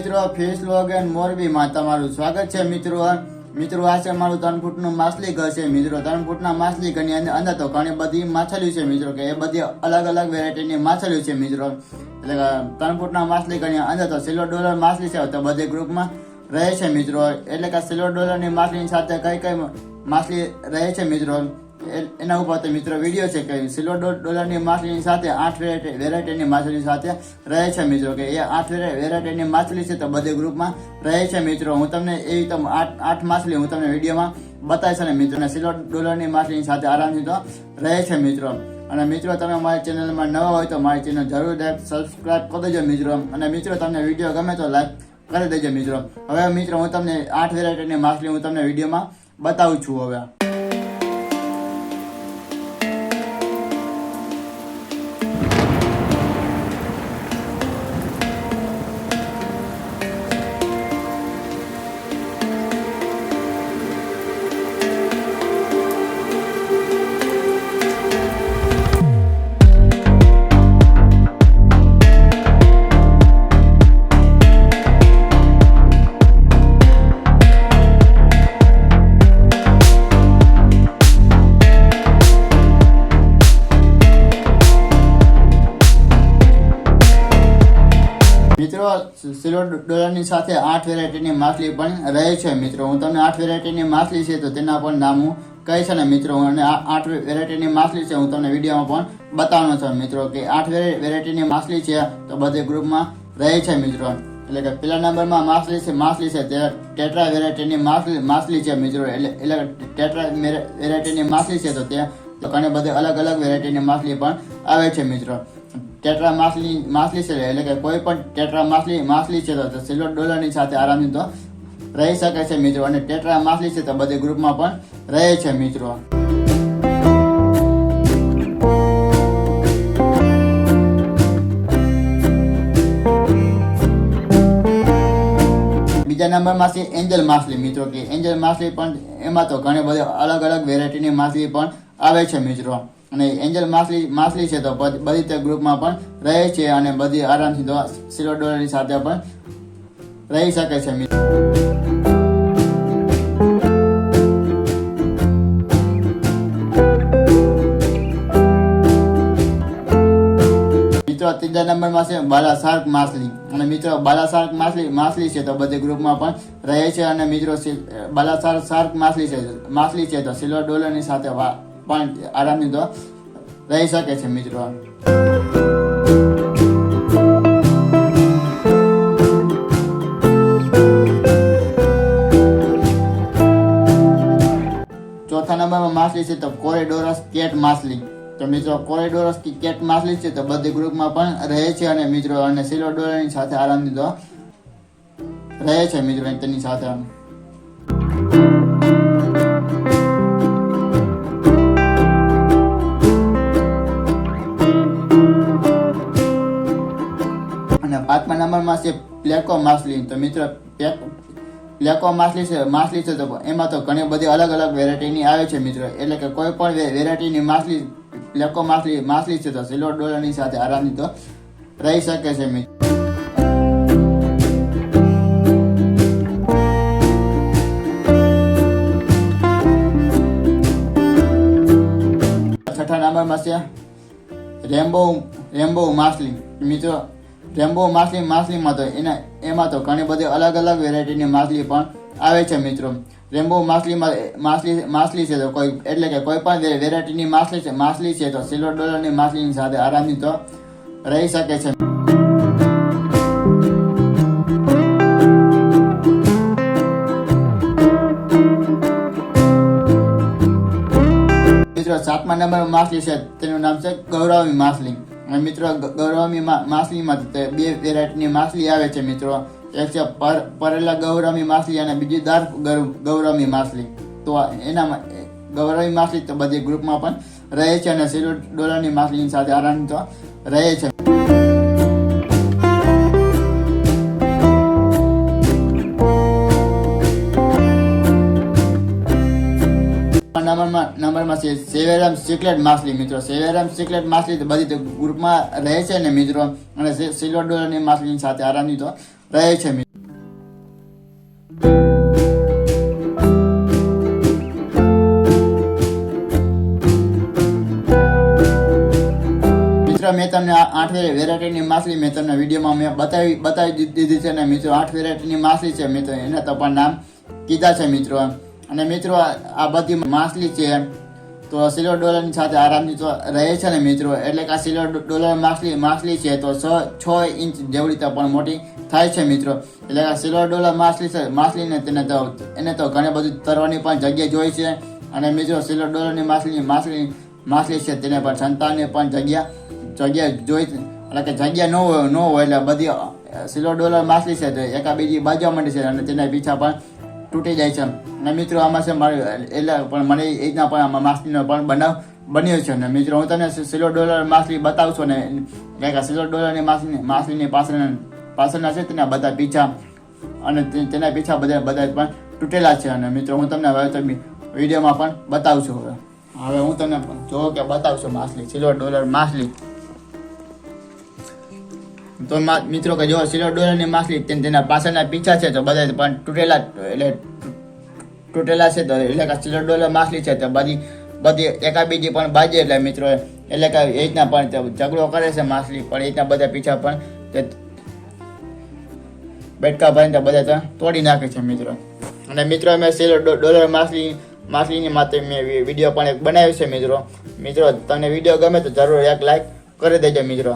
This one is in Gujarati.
મિત્રો ફિશ વ્લોગ એન્ડ મોરબીમાં તમારું સ્વાગત છે મિત્રો આ છે મારું 3 ફૂટનું માછલી ઘર છે મિત્રો 3 ફૂટના માછલી ઘરની અંદર તો ઘણી બધી માછલીઓ છે મિત્રો કે એ બધી અલગ અલગ વેરાયટીની માછલીઓ છે મિત્રો એટલે કે 3 ફૂટના માછલી ઘરની અંદર તો સિલ્વર ડોલર માછલી છે તો બધે ગ્રુપમાં રહે છે મિત્રો એટલે કે સિલ્વર ડોલરની માછલીની સાથે કઈ માછલી રહે છે મિત્રો એના ઉપર તો મિત્રો વિડીયો છે કે સિલ્વર ડોલરની માછલીની સાથે 8 વેરાયટીની માછલી સાથે રહે છે મિત્રો કે એ 8 વેરાયટીની માછલી છે તો બધે ગ્રુપમાં રહે છે મિત્રો હું તમને એવી તો 8 માછલી હું તમને વિડીયોમાં બતાવીશ અને મિત્રો સિલ્વર ડોલરની માછલીની સાથે આરામથી તો રહે છે મિત્રો અને મિત્રો તમે મારી ચેનલમાં નવા હોય તો મારી ચેનલ જરૂર સબસ્ક્રાઇબ કરી દેજો મિત્રો અને મિત્રો તમને વિડીયો ગમે તો લાઈક કરી દેજો મિત્રો હવે મિત્રો હું તમને 8 વેરાયટીની માછલી હું તમને વિડીયોમાં બતાવું છું હવે મિત્રો સિલ્વર ડોલરની સાથે 8 વેરાયટીની માછલી પણ રહે છે મિત્રો હું તમને 8 વેરાયટીની માછલી છે તો તેના પણ નામ હું કહીશ અને મિત્રો અને 8 વેરાયટીની માછલી છે હું તમને વિડીયોમાં પણ બતાવવાનો છું મિત્રો કે 8 વેરાયટીની માછલી છે તો બધે ગ્રુપમાં રહે છે મિત્રો એટલે કે પહેલા નંબરમાં માછલી છે તે ટેટ્રા વેરાયટીની માછલી છે મિત્રો એટલે ટેટ્રા વેરાયટીની માછલી છે તો તે ઘણી બધી અલગ અલગ વેરાયટીની માછલી પણ આવે છે મિત્રો ટેટ્રા માછલી છે એટલે કે કોઈ પણ ટેટ્રા માછલી છે તો સિલ્વર ડોલરની સાથે આરામથી તો રહી શકે છે મિત્રો અને ટેટ્રા માછલી છે તો બધી ગ્રુપમાં પણ રહે છે મિત્રો બીજા નંબરમાં છે એન્જલ માછલી મિત્રો કે એન્જલ માછલી પણ એમાં તો ઘણી બધી અલગ અલગ વેરાયટીની માછલી પણ આવે છે મિત્રો અને એન્જલ માછલી છે તો બધી તે ગ્રુપમાં પણ રહે છે અને બધી આરામથી તો સિલ્વર ડોલરની સાથે પણ રહી શકે છે મિત્રો ત્રીજા નંબરમાં છે બાલા શાર્ક માછલી અને મિત્રો બાલા શાર્ક માછલી છે તો બધી ગ્રુપમાં પણ રહે છે અને મિત્રો બાલા શાર્ક માછલી છે તો સિલ્વર ડોલરની સાથે પણ આરામથી તો રહી શકે છે મિત્રો ચોથા નંબરમાં માછલી છે તો કોરિડોરસ કેટ માછલી તો મિત્રો કોરિડોરસ કેટ માછલી છે તો બધી ગ્રુપમાં પણ રહે છે અને મિત્રો અને સિલ્વર ડોલરની સાથે આરામથી તો રહે છે મિત્રો તેની સાથે અને 5મા નંબરમાં છે પ્લેકો માછલી તો મિત્રો પ્લેકો માછલી છે તો એમાં તો ઘણી બધી અલગ અલગ વેરાયટીની આવે છે મિત્રો એટલે કે કોઈ પણ વેરાયટીની માછલી પ્લેકો માછલી છે તો સિલ્વર ડોલરની સાથે આરામથી તો રહી શકે છે મિત્રો છઠ્ઠા નંબરમાં છે રેમ્બો માછલી મિત્રો રેમ્બો માછલીમાં તો એમાં તો ઘણી બધી અલગ અલગ વેરાયટીની માછલી પણ આવે છે મિત્રો રેમ્બો માછલી છે તો કોઈ એટલે કે કોઈ પણ વેરાયટીની માછલી છે તો સિલ્વર ડોલરની માછલીની સાથે આરામથી તો રહી શકે છે મિત્રો 7મા નંબર માછલી છે તેનું નામ છે ગૌરામી માછલી અને મિત્રો ગૌરામી માછલીમાં 2 વેરાયટીની માછલી આવે છે મિત્રો એક છે પરેલા ગૌરામી માછલી અને બીજી ડાર્ક ગૌરામી માછલી તો એનામાં ગૌરામી માછલી તો બધી ગ્રુપમાં પણ રહે છે અને સિલ્વર ડોલરની માછલીની સાથે આરામ તો રહે છે નંબરમાં છે સેવેરામ સિક્લેટ માછલી મિત્રો સેવેરામ સિક્લેટ માછલી તો બધી ગ્રુપમાં રહે છે ને મિત્રો અને સિલ્વર ડોલરની માછલીની સાથે આરામથી તો રહે છે મિત્રો તમને 8 વેરાયટીની માછલી મેં તમને વિડીયોમાં મેં બતાવી દીધી છે. અને મિત્રો 8 વેરાયટીની માછલી છે મિત્રો, એને તો પણ નામ કીધા છે મિત્રો. અને મિત્રો આ બધી માછલી છે તો સિલ્વર ડોલરની સાથે આરામથી તો રહે છે ને મિત્રો. એટલે કે આ સિલ્વર ડોલર માછલી છે તો 6 ઇંચ જેવડી તો પણ મોટી થાય છે મિત્રો. એટલે કે સિલ્વર ડોલર માછલીને એને તો ઘણી બધી તરવાની પણ જગ્યા જોઈ છે. અને મિત્રો સિલ્વર ડોલરની માછલી છે તેને પણ સંતાનને પણ જગ્યા જોઈ, એટલે કે જગ્યા ન હોય એટલે બધી સિલ્વર ડોલર માછલી છે તો એકાબીજી બાજવા માંડી છે અને તેના પીછા પણ તૂટી જાય છે. અને મિત્રો આમાં છે મારે એટલે પણ મને એ રીતના પણ આમાં માછલીનો પણ બનાવ બન્યો છે. અને મિત્રો હું તમને સિલ્વર ડોલર માછલી બતાવશો ને, એટલે કે સિલ્વર ડોલરની માછલીની પાછળના છે તેના બધા પીછા અને તેના પીછા બધા પણ તૂટેલા છે. અને મિત્રો હું તમને હવે તો વિડીયોમાં પણ બતાવું છું. હવે હું તમને જો કે બતાવશું માછલી, સિલ્વર ડોલર માછલી. તો મિત્રો કે જો સિલ્વર ડોલરની માછલી તેના પાછળના પીછા છે તો બધા પણ તૂટેલા છે. તો એટલે કે સિલ્વર ડોલર માછલી છે તો બધી એકાબીજી પણ બાજે એટલે મિત્રો એટલે કે એ રીતના પણ ઝઘડો કરે છે માછલી, પણ એ રીતના બધા પીછા પણ બેટકા ભરીને બધા તોડી નાખે છે મિત્રો. અને મિત્રો મેં સિલ્વર ડોલર માછલીની માટે મેં વિડીયો પણ એક બનાવ્યો છે મિત્રો. તમને વિડીયો ગમે તો જરૂર એક લાઈક કરી દેજો મિત્રો.